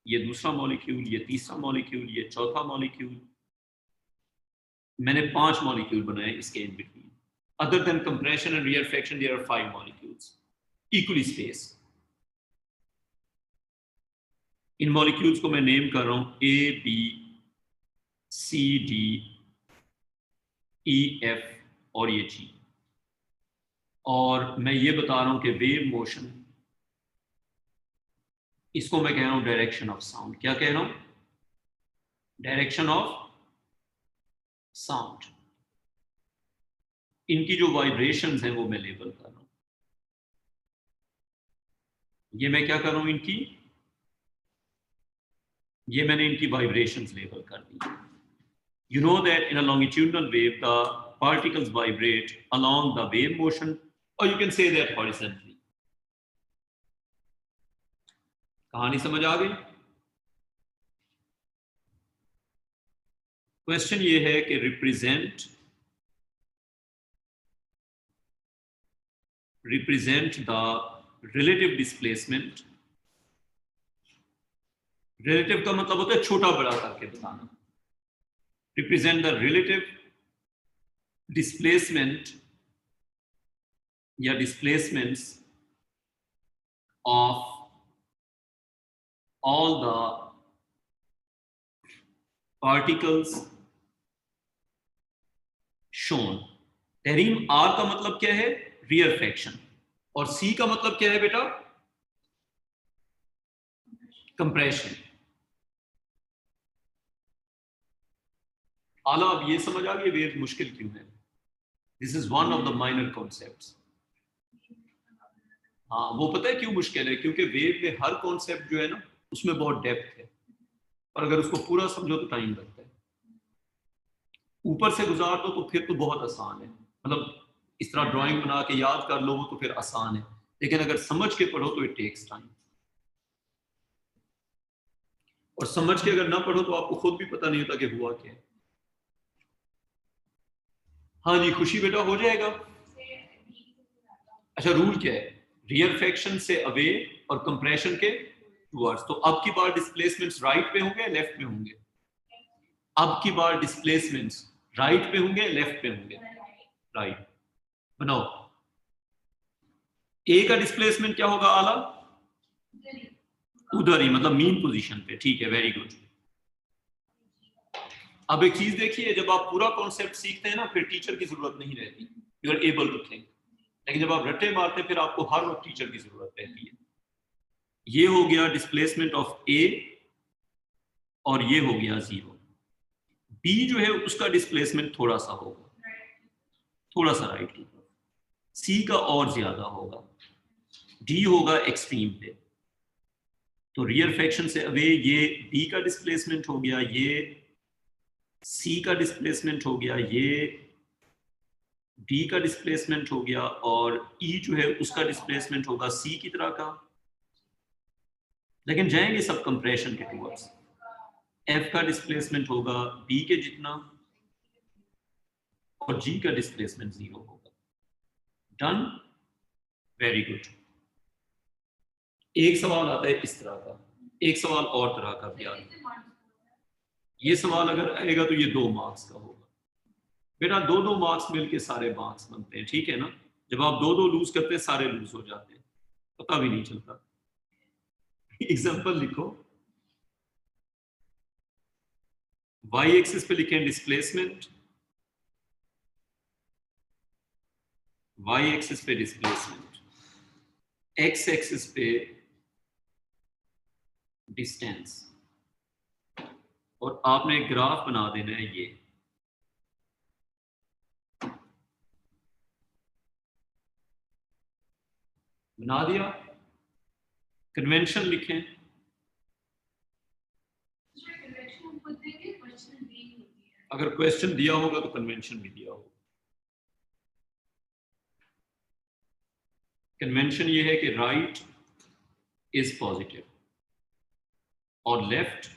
ये दूसरा मॉलिक्यूल, ये तीसरा मॉलिक्यूल, ये चौथा मॉलिक्यूल। मैंने 5 मॉलिक्यूल बनाए इसके in between. Other than compression and rarefaction there are 5 molecules equally space. इन मॉलिक्यूल्स को मैं नेम कर रहा हूं A B C D E F और ये जी, और मैं ये बता रहा हूं कि वेव मोशन, इसको मैं कह रहा हूं डायरेक्शन ऑफ साउंड। क्या कह रहा हूं? Direction of sound. इनकी जो वाइब्रेशंस हैं वो मैं लेबल कर रहा हूं। ये मैं क्या कर रहा हूं, ये मैंने इनकी वाइब्रेशंस लेबल कर दी। You know that in a longitudinal wave the particles vibrate along the wave motion, or you can say that horizontally. कहानी समझ आ गई? क्वेश्चन ये है कि represent the relative displacement. Relative का मतलब होता है छोटा बड़ा करके बताना। रिप्रेजेंट द रिलेटिव डिस्प्लेसमेंट या displacements of all the particles shown। तहरीम आर का मतलब क्या है? रेयरफेक्शन। और सी का मतलब क्या है बेटा? कंप्रेशन। आला अब ये समझ आ गई वेव मुश्किल क्यों है? This is one of the minor concepts. हाँ वो पता है क्यों मुश्किल है? क्योंकि वेव में हर कॉन्सेप्ट जो है ना उसमें बहुत डेप्थ है, और अगर उसको पूरा समझो तो टाइम लगता है। ऊपर से गुजार दो तो फिर तो बहुत आसान है, मतलब इस तरह ड्राइंग बना के याद कर लो वो तो फिर आसान है, लेकिन अगर समझ के पढ़ो तो इट टेक्स टाइम। और समझ के अगर ना पढ़ो तो आपको खुद भी पता नहीं होता कि हुआ क्या है। हाँ जी खुशी बेटा, हो जाएगा। अच्छा रूल क्या है? रेयरफेक्शन से अवे और कंप्रेशन के टुवर्ड्स। तो अब की बार डिस्प्लेसमेंट्स राइट पे होंगे लेफ्ट पे होंगे? अब की बार डिस्प्लेसमेंट्स राइट पे होंगे लेफ्ट पे होंगे? राइट। बनाओ। ए का डिस्प्लेसमेंट क्या होगा आला? उधर ही, मतलब मीन पोजीशन पे। ठीक है, वेरी गुड। अब एक चीज देखिए, जब आप पूरा कॉन्सेप्ट सीखते हैं ना फिर टीचर की जरूरत नहीं रहती, you are able to think. लेकिन जब आप रट्टे मारते हैं फिर आपको हर वक्त टीचर की जरूरत रहती है। ये हो गया डिस्प्लेसमेंट ऑफ ए और ये हो गया 0। बी जो है उसका डिस्प्लेसमेंट थोड़ा सा होगा, थोड़ा सा राइट की तरफ। सी का और ज्यादा होगा, डी होगा एक्सट्रीम पे। तो रेयरफेक्शन से अवे ये बी का डिस्प्लेसमेंट हो गया, ये सी का डिस्प्लेसमेंट हो गया, ये डी का डिस्प्लेसमेंट हो गया, और ई जो है उसका डिस्प्लेसमेंट होगा सी की तरह का। लेकिन जाएंगे सब कंप्रेशन के टुवर्ड्स। एफ का डिस्प्लेसमेंट होगा बी के जितना, और जी का डिस्प्लेसमेंट 0 होगा। Done, very good. एक सवाल आता है इस तरह का, एक सवाल और तरह का भी आता है। ये सवाल अगर आएगा तो ये 2 मार्क्स का होगा। बेटा 2-2 मार्क्स मिलके सारे मार्क्स बनते हैं, ठीक है ना। जब आप 2-2 लूज करते हैं सारे लूज हो जाते हैं, पता भी नहीं चलता। एग्जाम्पल लिखो, y एक्सिस पे लिखें डिस्प्लेसमेंट, y एक्सिस पे डिस्प्लेसमेंट, x एक्सिस पे डिस्टेंस, और आपने ग्राफ बना देना है ये। बना दिया, कन्वेंशन लिखें, अगर क्वेश्चन दिया होगा तो कन्वेंशन भी दिया होगा। कन्वेंशन ये है कि राइट इज पॉजिटिव और लेफ्ट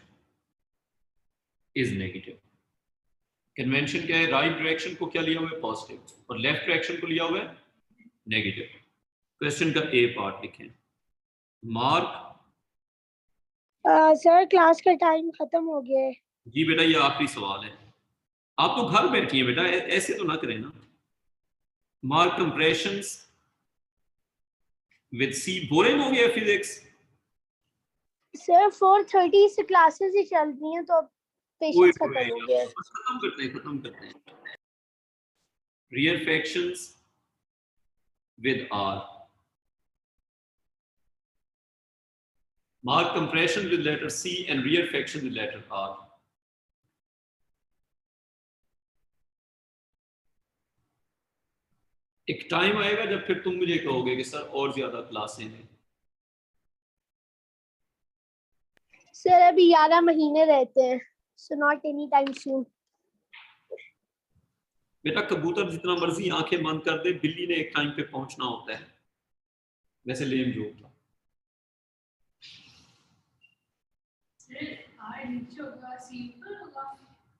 इज नेगेटिव। कन्वेंशन क्या है, राइट डायरेक्शन को क्या लिया हुआ है, पॉजिटिव, और लेफ्ट डायरेक्शन को लिया हुआ है नेगेटिव। क्वेश्चन का ए पार्ट लिखें, मार्क।
सर क्लास का टाइम खत्म हो गया है।
जी बेटा ये आखिरी सवाल है, आप तो घर बैठी हैं बेटा, ऐसे तो ना करें ना। Mark compressions with C. Boring हो गया फिजिक्स?
सर 4:30 से क्लासेस ही चल रही हैं तो पेशेंस खत्म हो गया है।
खत्म करते हैं। Rarefactions with R. Mark compression with letter C and real fraction with letter R. एक टाइम आएगा जब फिर तुम मुझे कहोगे कि सर और ज्यादा क्लासें हैं।
सर अभी 11 महीने रहते हैं, so not any time soon.
बेटा कबूतर जितना मर्जी आंखें बंद कर दे, बिल्ली ने एक टाइम पे पहुंचना होता है। वैसे लेम जोक था।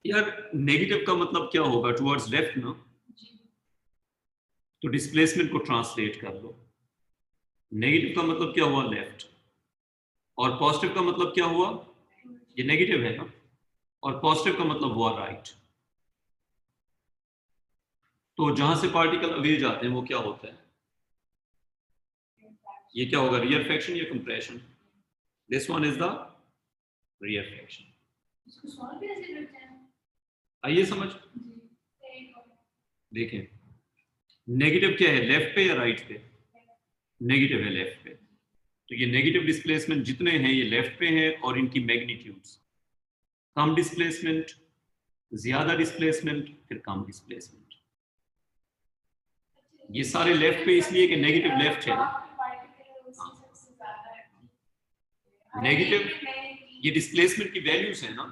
यार नेगेटिव का मतलब क्या होगा, टुवर्ड्स लेफ्ट ना, तो डिस्प्लेसमेंट को ट्रांसलेट कर लो। नेगेटिव का मतलब क्या हुआ, लेफ्ट, और पॉजिटिव का मतलब क्या हुआ, ये नेगेटिव है ना, और पॉजिटिव का मतलब हुआ राइट। तो जहां से पार्टिकल अवे जाते हैं वो क्या होता है, ये क्या होगा, रियल फ्रैक्शन या compression? This one is the real fraction.
इसको सॉल्व कैसे करते हैं?
आइए समझ देखें, नेगेटिव क्या है, लेफ्ट पे या राइट पे? नेगेटिव है लेफ्ट पे। तो ये नेगेटिव डिस्प्लेसमेंट जितने हैं ये लेफ्ट पे हैं, और इनकी मैग्नीट्यूड्स, कम डिस्प्लेसमेंट, ज्यादा डिस्प्लेसमेंट, फिर कम डिस्प्लेसमेंट। ये सारे लेफ्ट पे इसलिए कि नेगेटिव लेफ्ट है ना। नेगेटिव ये डिस्प्लेसमेंट की वैल्यूज है ना।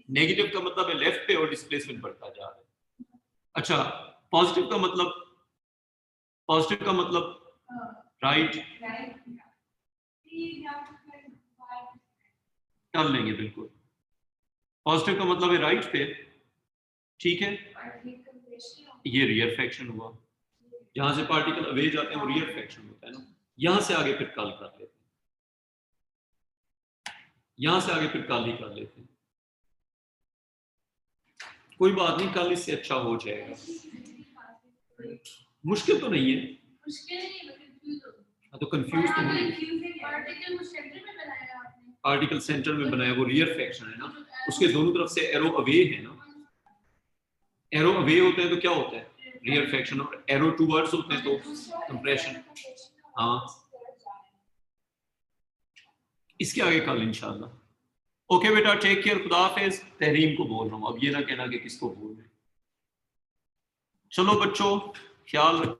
नेगेटिव का मतलब है लेफ्ट पे और डिस्प्लेसमेंट बढ़ता जा रहा है। अच्छा, पॉजिटिव का मतलब, पॉजिटिव का मतलब राइट कर लेंगे बिल्कुल। पॉजिटिव का मतलब है राइट पे, ठीक है। ये रियल फ्रैक्शन हुआ, जहां से पार्टिकल अवे जाते हैं वो रियल फ्रैक्शन होता है ना। यहां से आगे फिर कल कर लेते हैं, यहां से आगे फिर कल ही कर लेते हैं, कोई बात नहीं, कल इससे अच्छा हो जाएगा। मुश्किल तो नहीं है, तो कंफ्यूज तो नहीं। पार्टिकल सेंटर में बनाया, वो रियल फ्रैक्शन है ना, उसके दोनों तरफ से एरो अवे है ना। एरो अवे होते हैं तो क्या होता है, रियल फ्रैक्शन, और एरो टूवर्ड्स होते हैं तो कंप्रेशन। हाँ, इसके आगे कल इंशाल्लाह। ओके बेटा, टेक केयर, खुदा हाफिज। तहरीम को बोल रहा हूँ, अब ये ना कहना कि किसको बोल रहे। चलो बच्चों, ख्याल रखो।